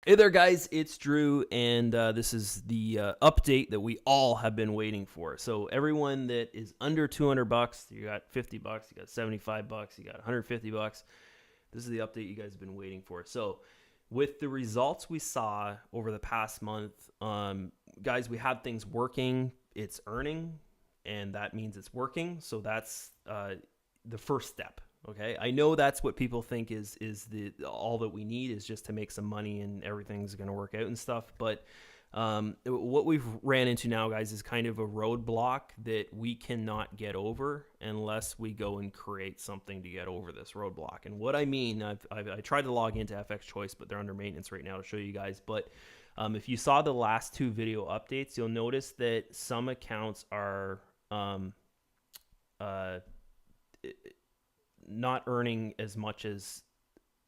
Hey there, guys, it's Drew, and this is the update that we all have been waiting for. So everyone that is under 200 bucks, you got 50 bucks, you got 75 bucks, you got 150 bucks. This is the update you guys have been waiting for. So with the results we saw over the past month, guys, we have things working, it's earning, and that means it's working. So that's the first step. Okay, I know that's what people think is the all that we need is just to make some money and everything's going to work out and stuff. But what we've ran into now, guys, is kind of a roadblock that we cannot get over unless we go and create something to get over this roadblock. And what I mean, I tried to log into FX Choice, but they're under maintenance right now to show you guys. But if you saw the last two video updates, you'll notice that some accounts are not earning as much as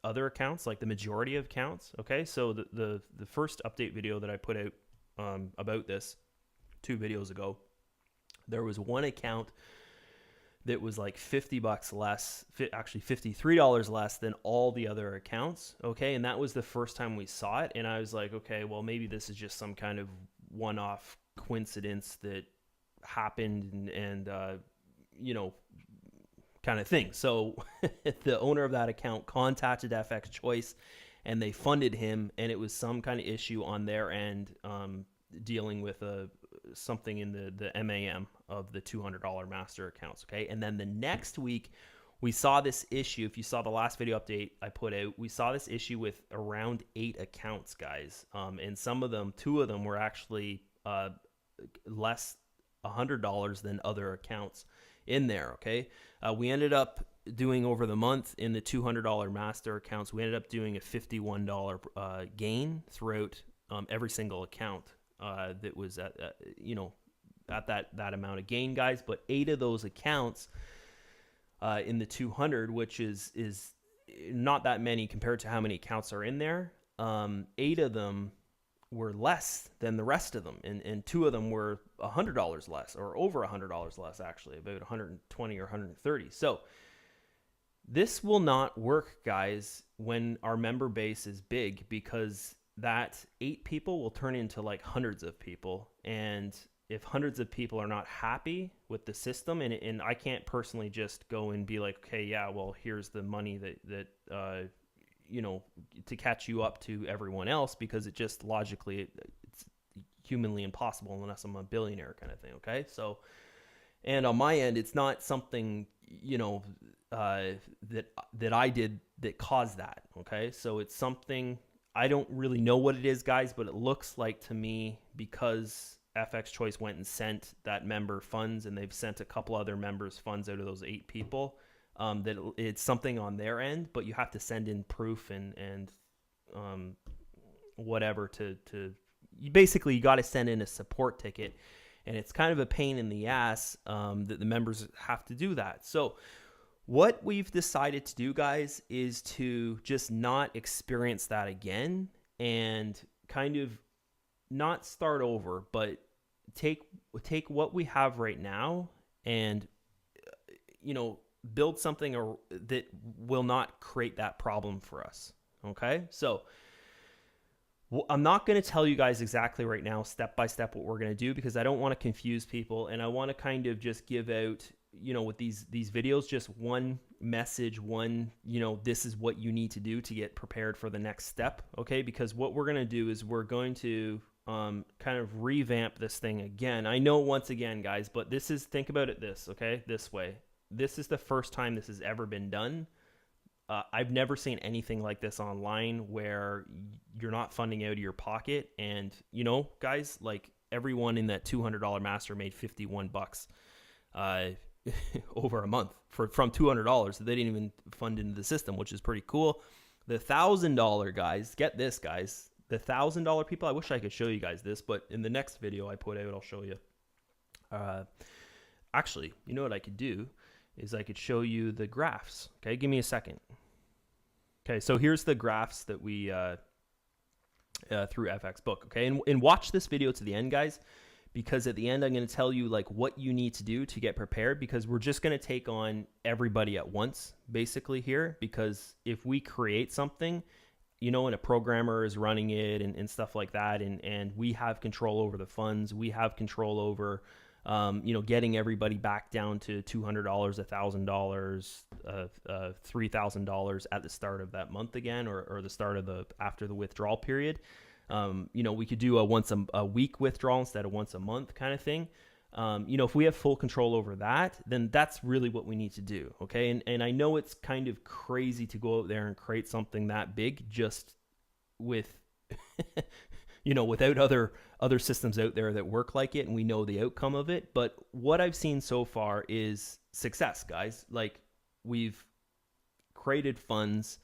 other accounts, like the majority of accounts. Okay, so the first update video that I put out about this 2 videos ago, there was one account that was like 50 bucks less, actually $53 less than all the other accounts. Okay, and that was the first time we saw it, and I was like, okay, well, maybe this is just some kind of one-off coincidence that happened and you know, kind of thing. So the owner of that account contacted FX Choice and they funded him, and it was some kind of issue on their end dealing with something in the MAM of the $200 master accounts. Okay, and then the next week we saw this issue. If you saw the last video update I put out, we saw this issue with around 8 accounts, guys, and some of them, 2 of them were actually less $100 than other accounts in there. Okay, we ended up doing over the month in the $200 master accounts, we ended up doing a $51 gain throughout every single account that was at that amount of gain, guys. But 8 of those accounts in the 200, which is not that many compared to how many accounts are in there, 8 of them were less than the rest of them, and 2 of them were $100 less, or over $100 less, actually, about 120 or 130. So this will not work, guys, when our member base is big, because that 8 people will turn into like hundreds of people, and if hundreds of people are not happy with the system, and I can't personally just go and be like, okay, yeah, well, here's the money that you know, to catch you up to everyone else, because it just logically it's humanly impossible unless I'm a billionaire kind of thing. Okay, so, and on my end, it's not something, you know, that I did that caused that. Okay, so it's something I don't really know what it is, guys, but it looks like to me, because FX Choice went and sent that member funds, and they've sent a couple other members funds out of those 8 people, that it's something on their end, but you have to send in proof and whatever to basically, you got to send in a support ticket, and it's kind of a pain in the ass that the members have to do that. So what we've decided to do, guys, is to just not experience that again, and kind of not start over, but take what we have right now and, you know, build something that will not create that problem for us. Okay, so I'm not going to tell you guys exactly right now, step by step, what we're going to do, because I don't want to confuse people, and I want to kind of just give out, you know, with these videos, just one message, you know, this is what you need to do to get prepared for the next step. Okay, because what we're going to do is we're going to kind of revamp this thing again. I know, once again, guys, but this is, think about it this way. This is the first time this has ever been done. I've never seen anything like this online, where you're not funding out of your pocket. And, you know, guys, like, everyone in that $200 master made 51 bucks over a month from $200 that they didn't even fund into the system, which is pretty cool. The $1,000 guys, get this, guys, the $1,000 people, I wish I could show you guys this, but in the next video I put out, I'll show you. Actually, you know what I could do is I could show you the graphs. Okay, give me a second. Okay, so here's the graphs that we through FX Book. Okay, and watch this video to the end, guys, because at the end I'm going to tell you like what you need to do to get prepared, because we're just going to take on everybody at once basically here, because if we create something and a programmer is running it and stuff like that. And we have control over the funds. We have control over, getting everybody back down to $200, $1,000, $3,000 at the start of that month again, or the start of after the withdrawal period. We could do a once a week withdrawal instead of once a month kind of thing. If we have full control over that, then that's really what we need to do. Okay. And I know it's kind of crazy to go out there and create something that big just with, without other systems out there that work like it, and we know the outcome of it. But what I've seen so far is success, guys. Like, we've created funds,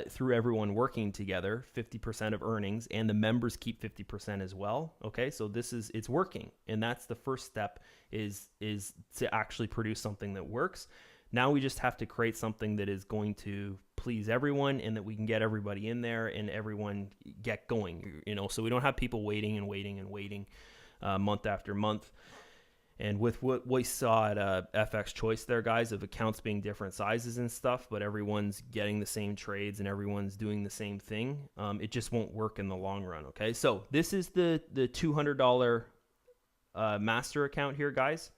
through everyone working together, 50% of earnings, and the members keep 50% as well. Okay, so it's working, and that's the first step, is to actually produce something that works. Now we just have to create something that is going to please everyone, and that we can get everybody in there and everyone get going. So we don't have people waiting month after month. And with what we saw at FX Choice there, guys, of accounts being different sizes and stuff, but everyone's getting the same trades and everyone's doing the same thing, it just won't work in the long run, okay? So this is the $200 master account here, guys,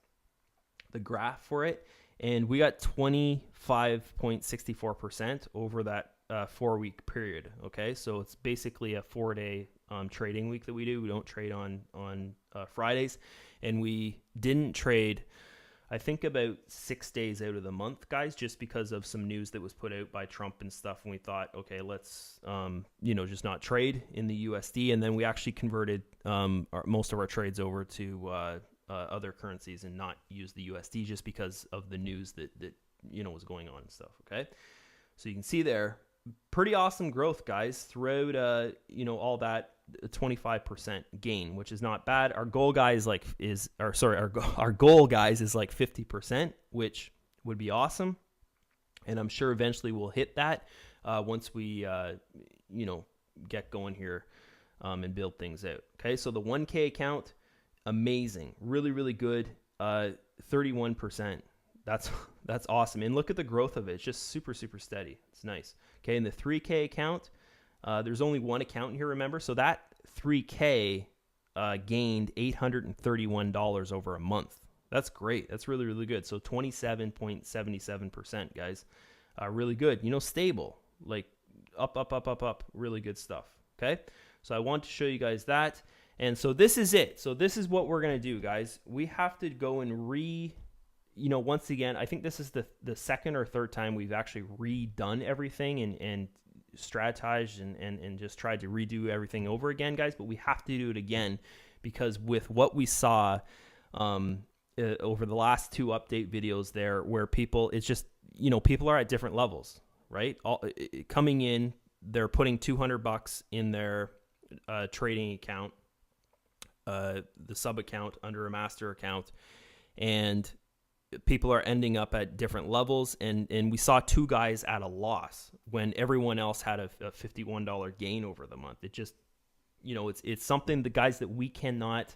the graph for it. And we got 25.64% over that 4-week period, okay? So it's basically a 4-day trading week that we do. We don't trade on Fridays. And we didn't trade, I think, about 6 days out of the month, guys, just because of some news that was put out by Trump and stuff. And we thought, okay, let's, just not trade in the USD. And then we actually converted most of our trades over to other currencies and not use the USD, just because of the news that was going on and stuff. Okay. So you can see there, pretty awesome growth, guys, throughout, all that 25% gain, which is not bad. Our goal, guys, our goal, guys, is like 50%, which would be awesome. And I'm sure eventually we'll hit that once we, get going here and build things out. Okay. So the 1K account, amazing, really, really good. 31%. That's awesome. And look at the growth of it. It's just super, super steady. It's nice. Okay. And the 3K account, there's only one account here, remember? So that 3K gained $831 over a month. That's great. That's really, really good. So 27.77%, guys. Really good. Stable. Like up. Really good stuff. Okay. So I want to show you guys that. And so this is it. So this is what we're going to do, guys. We have to go and once again, I think this is the second or third time we've actually redone everything and strategized and just tried to redo everything over again, guys. But we have to do it again, because with what we saw over the last 2 update videos there, where people are at different levels, right? Coming in, they're putting $200 in their trading account, the sub account under a master account, and people are ending up at different levels, and we saw 2 guys at a loss when everyone else had a $51 gain over the month. It just, it's something, the guys, that we cannot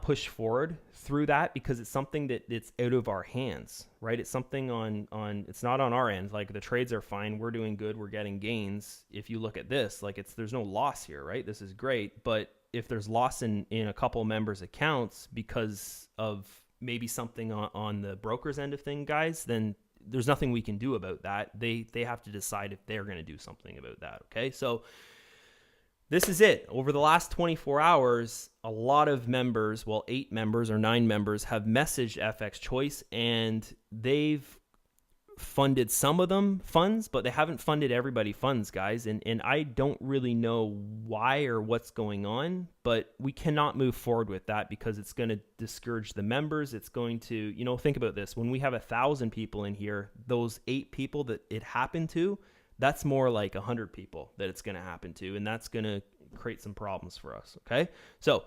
push forward through that, because it's something that it's out of our hands, right? It's something it's not on our end. Like, the trades are fine, we're doing good, we're getting gains. If you look at this, like, there's no loss here, right? This is great. But if there's loss in a couple members' accounts because of maybe something on the broker's end of thing, guys, then there's nothing we can do about that. They have to decide if they're going to do something about that. Okay. So this is it. Over the last 24 hours, a lot of members, 8 members or 9 members, have messaged FX Choice, and they've funded some of them funds, but they haven't funded everybody funds, guys. And I don't really know why or what's going on, but we cannot move forward with that, because it's going to discourage the members. It's going to, think about this. When we have 1,000 people in here, those 8 people that it happened to, that's more like 100 people that it's going to happen to. And that's going to create some problems for us. Okay. So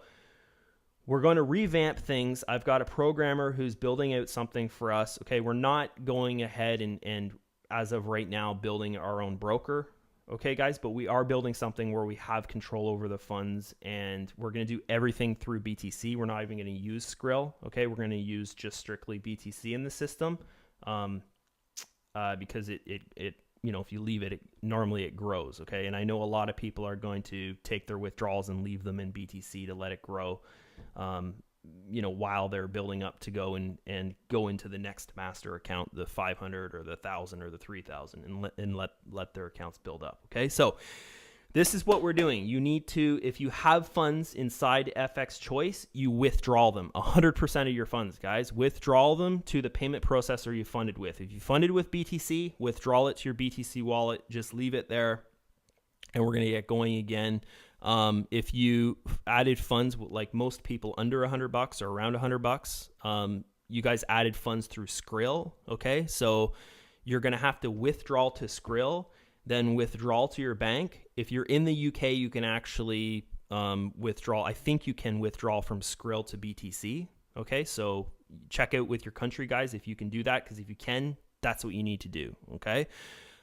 we're going to revamp things. I've got a programmer who's building out something for us. Okay, we're not going ahead and as of right now, building our own broker. Okay, guys, but we are building something where we have control over the funds, and we're going to do everything through BTC. We're not even going to use Skrill. Okay, we're going to use just strictly BTC in the system, because it if you leave it, normally it grows. Okay. And I know a lot of people are going to take their withdrawals and leave them in BTC to let it grow, while they're building up to go and go into the next master account, the 500 or the 1,000 or the 3,000, and let their accounts build up. Okay. So this is what we're doing. You need to, if you have funds inside FX Choice, you withdraw them. 100% of your funds, guys. Withdraw them to the payment processor you funded with. If you funded with BTC, withdraw it to your BTC wallet. Just leave it there, and we're going to get going again. If you added funds, like most people under $100 or around $100, you guys added funds through Skrill. Okay, so you're going to have to withdraw to Skrill, then withdraw to your bank. If you're in the UK, you can actually withdraw. I think you can withdraw from Skrill to BTC. Okay, so check out with your country, guys, if you can do that, because if you can, that's what you need to do. Okay.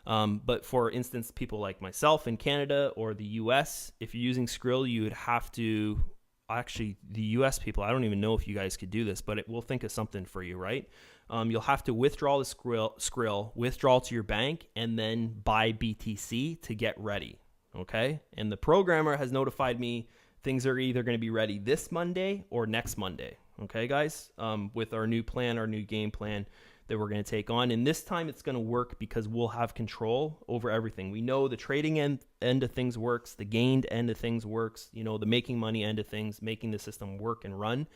But for instance, people like myself in Canada or the US, if you're using Skrill, you would have to, actually the US people, I don't even know if you guys could do this, but we'll think of something for you, right? You'll have to withdraw the Skrill, withdraw to your bank, and then buy BTC to get ready. Okay. And the programmer has notified me things are either going to be ready this Monday or next Monday. Okay, guys, with our new plan, our new game plan that we're going to take on. And this time it's going to work because we'll have control over everything. We know the trading end of things works, the gained end of things works, the making money end of things, making the system work and run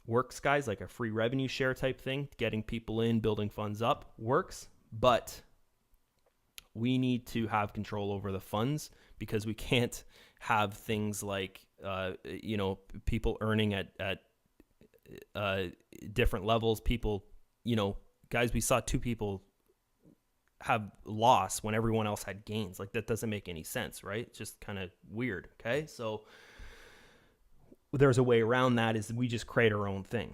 works, guys, like a free revenue share type thing, getting people in, building funds up works. But we need to have control over the funds, because we can't have things like, people earning at different levels. People, guys, we saw two people have loss when everyone else had gains. Like, that doesn't make any sense, right? It's just kind of weird. Okay. So there's a way around that, is we just create our own thing.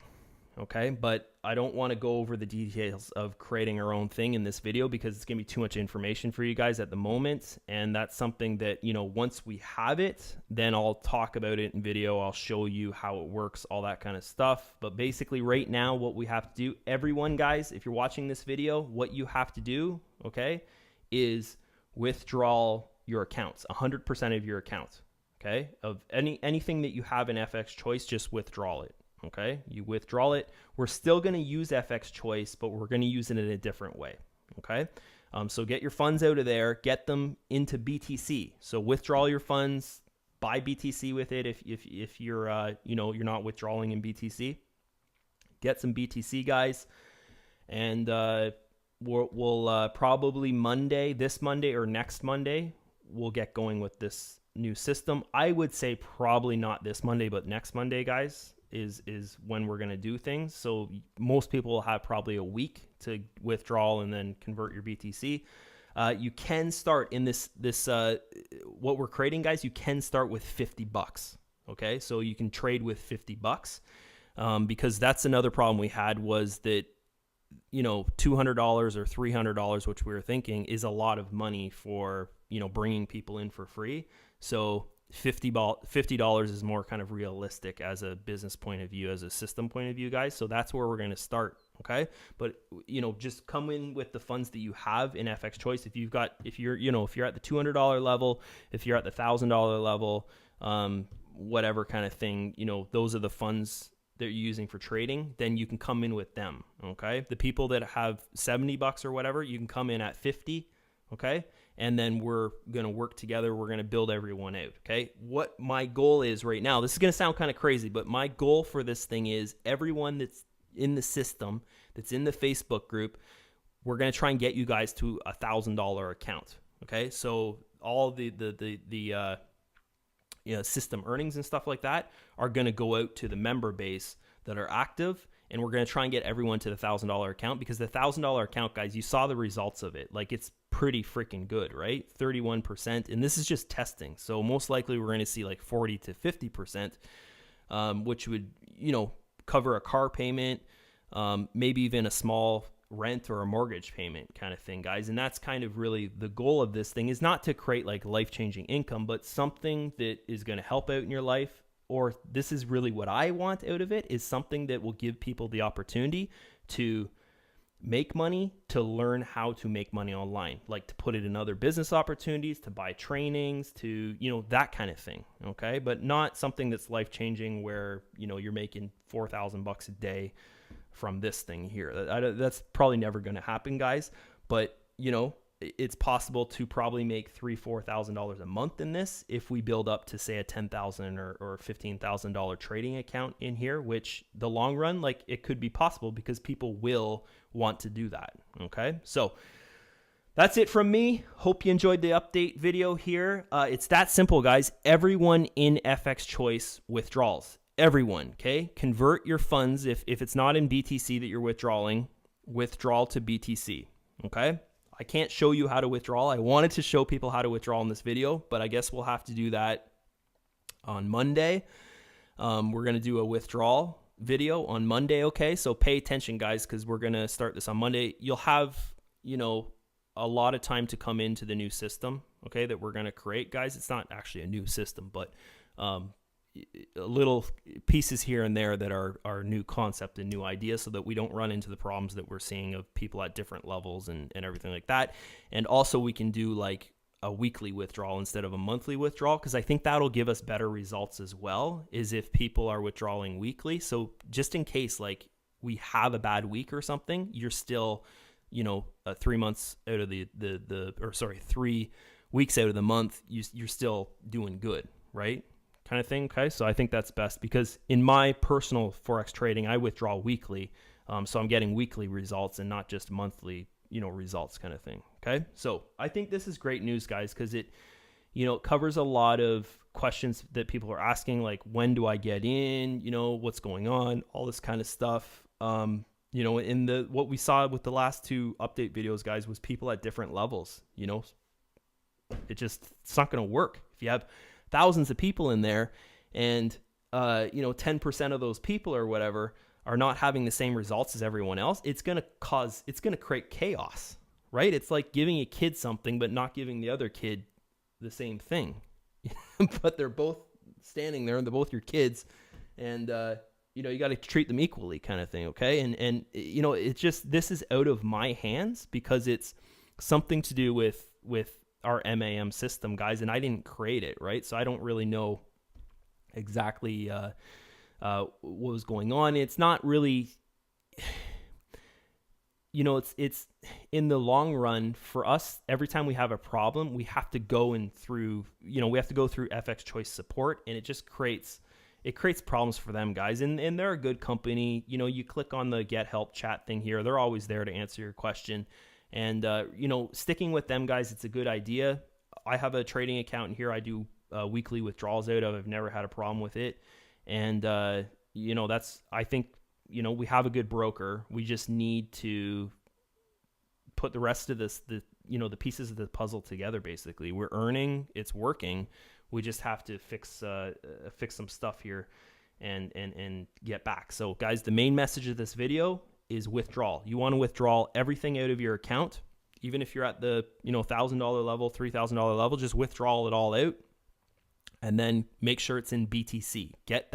Okay. But I don't want to go over the details of creating our own thing in this video, because it's going to be too much information for you guys at the moment. And that's something that, once we have it, then I'll talk about it in video. I'll show you how it works, all that kind of stuff. But basically right now, what we have to do, everyone, guys, if you're watching this video, what you have to do, okay, is withdraw your accounts, 100% of your account. Okay. Of anything that you have in FX Choice, just withdraw it. Okay, you withdraw it. We're still going to use FX Choice, but we're going to use it in a different way. Okay, so get your funds out of there, get them into BTC. So withdraw your funds, buy BTC with it. If you're you're not withdrawing in BTC, get some BTC, guys, and we'll probably this Monday or next Monday, we'll get going with this new system. I would say probably not this Monday, but next Monday, guys, is when we're going to do things. So most people will have probably a week to withdraw and then convert your BTC. You can start in this what we're creating, guys. You can start with $50. Okay, so you can trade with $50, because that's another problem we had, was that $200 or $300, which we were thinking is a lot of money for bringing people in for free. So $50 is more kind of realistic as a business point of view, as a system point of view, guys. So that's where we're going to start. Okay. But, just come in with the funds that you have in FX Choice. If you're at the $200 level, if you're at the $1,000 level, whatever kind of thing, those are the funds that you're using for trading, then you can come in with them. Okay. The people that have $70 or whatever, you can come in at 50. Okay. And then we're going to work together. We're going to build everyone out. Okay. What my goal is right now, this is going to sound kind of crazy, but my goal for this thing is everyone that's in the system, that's in the Facebook group, we're going to try and get you guys to $1,000 account. Okay. So all the system earnings and stuff like that are going to go out to the member base that are active. And we're going to try and get everyone to the $1,000 account, because the $1,000 account, guys, you saw the results of it. Like, it's pretty freaking good, right? 31%. And this is just testing. So most likely we're going to see like 40 to 50%, which would, cover a car payment, maybe even a small rent or a mortgage payment kind of thing, guys. And that's kind of really the goal of this thing, is not to create like life-changing income, but something that is going to help out in your life. Or this is really what I want out of it, is something that will give people the opportunity to make money to learn how to make money online, like to put it in other business opportunities, to buy trainings, to, that kind of thing. Okay. But not something that's life changing where, you're making $4,000 a day from this thing here. That's probably never going to happen, guys. But, it's possible to probably make $3,000-$4,000 a month in this if we build up to, say, a $10,000 or $15,000 trading account in here, which the long run, like, it could be possible because people will want to do that. Okay. So that's it from me. Hope you enjoyed the update video here. It's that simple, guys. Everyone in FX Choice withdrawals. Everyone. Okay. Convert your funds. If it's not in BTC that you're withdrawing, withdrawal to BTC. Okay. I can't show you how to withdraw. I wanted to show people how to withdraw in this video, but I guess we'll have to do that on Monday. We're going to do a withdrawal video on Monday. Okay. So pay attention, guys, because we're going to start this on Monday. You'll have, a lot of time to come into the new system. Okay. That we're going to create, guys. It's not actually a new system, but, little pieces here and there that are new concept and new ideas so that we don't run into the problems that we're seeing of people at different levels and everything like that. And also we can do like a weekly withdrawal instead of a monthly withdrawal, because I think that'll give us better results as well, is if people are withdrawing weekly. So just in case like we have a bad week or something, you're still, 3 months out of 3 weeks out of the month, you're still doing good, right? Kind of thing. Okay. So I think that's best because in my personal Forex trading, I withdraw weekly. So I'm getting weekly results and not just monthly, results kind of thing. Okay. So I think this is great news, guys, because it covers a lot of questions that people are asking, like, when do I get in, what's going on, all this kind of stuff. In what we saw with the last two update videos, guys, was people at different levels, it's not going to work. If you have thousands of people in there and 10% of those people or whatever are not having the same results as everyone else, it's going to create chaos, right? It's like giving a kid something but not giving the other kid the same thing. But they're both standing there and they're both your kids, and you got to treat them equally, kind of thing. Okay. And it's just, this is out of my hands because it's something to do with our MAM system, guys, and I didn't create it, right? So I don't really know exactly what was going on. It's not really, it's in the long run for us. Every time we have a problem, we have to go through FX Choice support, and it just creates problems for them, guys. And they're a good company. You click on the Get Help chat thing here. They're always there to answer your question. And, sticking with them, guys, it's a good idea. I have a trading account here. I do weekly withdrawals out of. I've never had a problem with it. And, I think, we have a good broker. We just need to put the rest of the pieces of the puzzle together, basically. We're earning. It's working. We just have to fix some stuff here and get back. So, guys, the main message of this video is withdrawal. You want to withdraw everything out of your account, even if you're at the $1,000 level, $3,000 level. Just withdraw it all out, and then make sure it's in BTC. Get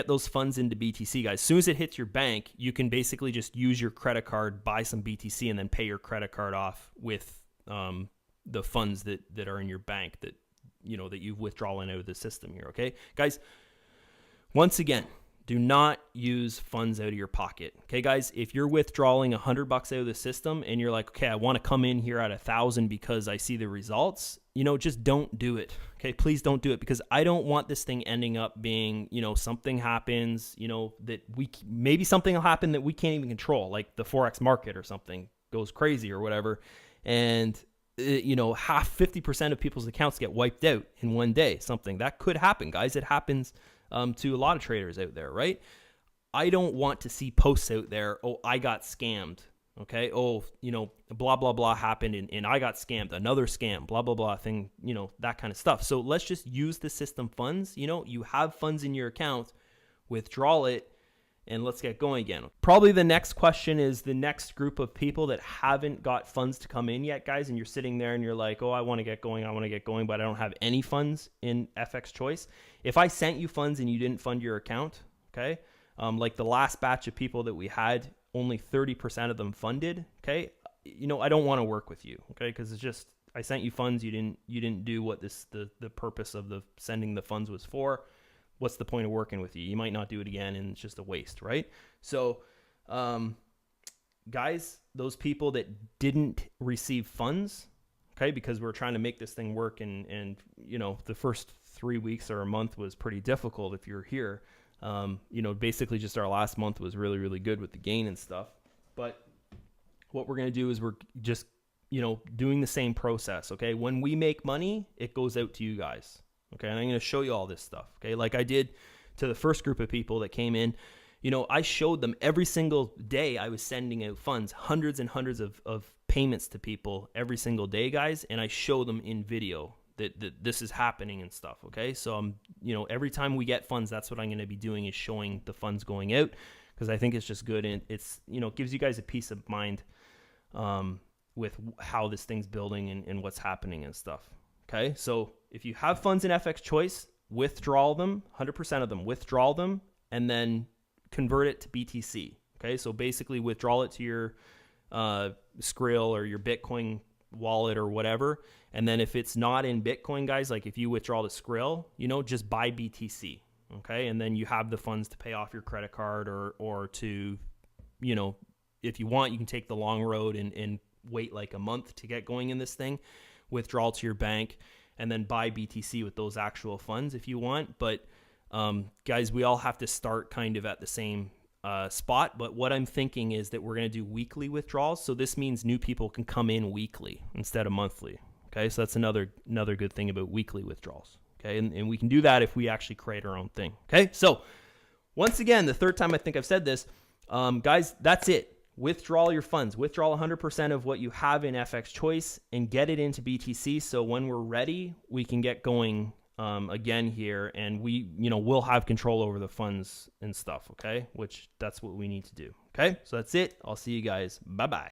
those funds into BTC, guys. As soon as it hits your bank, you can basically just use your credit card, buy some BTC, and then pay your credit card off with the funds that are in your bank that you've withdrawn out of the system here. Okay, guys. Once again, do not use funds out of your pocket. Okay, guys, if you're withdrawing $100 out of the system and you're like, okay, I want to come in here at 1,000 because I see the results, just don't do it. Okay, please don't do it, because I don't want this thing ending up being, something happens, that maybe something will happen that we can't even control, like the Forex market or something goes crazy or whatever. And, 50% of people's accounts get wiped out in one day. Something that could happen, guys. It happens to a lot of traders out there, right? I don't want to see posts out there, oh, I got scammed, okay? Oh, blah, blah, blah happened and I got scammed, another scam, blah, blah, blah thing, that kind of stuff. So let's just use the system funds. You have funds in your account, withdraw it, and let's get going again. Probably the next question is the next group of people that haven't got funds to come in yet, guys, and you're sitting there and you're like, oh, I want to get going, but I don't have any funds in FX Choice. If I sent you funds and you didn't fund your account, okay, like the last batch of people that we had, only 30% of them funded, okay, you know, I don't want to work with you, okay, because it's just, I sent you funds, you didn't do what the purpose of the sending the funds was for. What's the point of working with you? You might not do it again, and it's just a waste, right? So, guys, those people that didn't receive funds, okay, because we're trying to make this thing work, and you know, the first 3 weeks or a month was pretty difficult if you're here. You know, basically just our last month was really, really good with the gain and stuff. But what we're going to do is we're just, you know, doing the same process, okay? When we make money, it goes out to you guys, okay? And I'm going to show you all this stuff, okay? Like I did to the first group of people that came in. You know, I showed them every single day I was sending out funds, hundreds and hundreds of payments to people every single day, guys, and I show them in video that this is happening and stuff, okay? So, you know, every time we get funds, that's what I'm going to be doing, is showing the funds going out, because I think it's just good, and it's, you know, it gives you guys a peace of mind with how this thing's building and what's happening and stuff, okay? So if you have funds in FX Choice, withdraw them, 100% of them, withdraw them, and then convert it to BTC, okay? So basically withdraw it to your Skrill or your Bitcoin wallet or whatever, and then if it's not in Bitcoin, guys, like if you withdraw to Skrill, you know, just buy BTC, okay? And then you have the funds to pay off your credit card, or to, you know, if you want, you can take the long road and wait like a month to get going in this thing, withdraw to your bank, and then buy BTC with those actual funds if you want. But guys, we all have to start kind of at the same spot. But what I'm thinking is that we're going to do weekly withdrawals. So this means new people can come in weekly instead of monthly. Okay, so that's another good thing about weekly withdrawals. Okay, and we can do that if we actually create our own thing. Okay, so once again, the third time I think I've said this, guys, that's it. Withdraw your funds. Withdraw 100% of what you have in FX Choice and get it into BTC. So when we're ready, we can get going again here, and we, you know, we'll have control over the funds and stuff. Okay, which that's what we need to do. Okay, so that's it. I'll see you guys. Bye bye.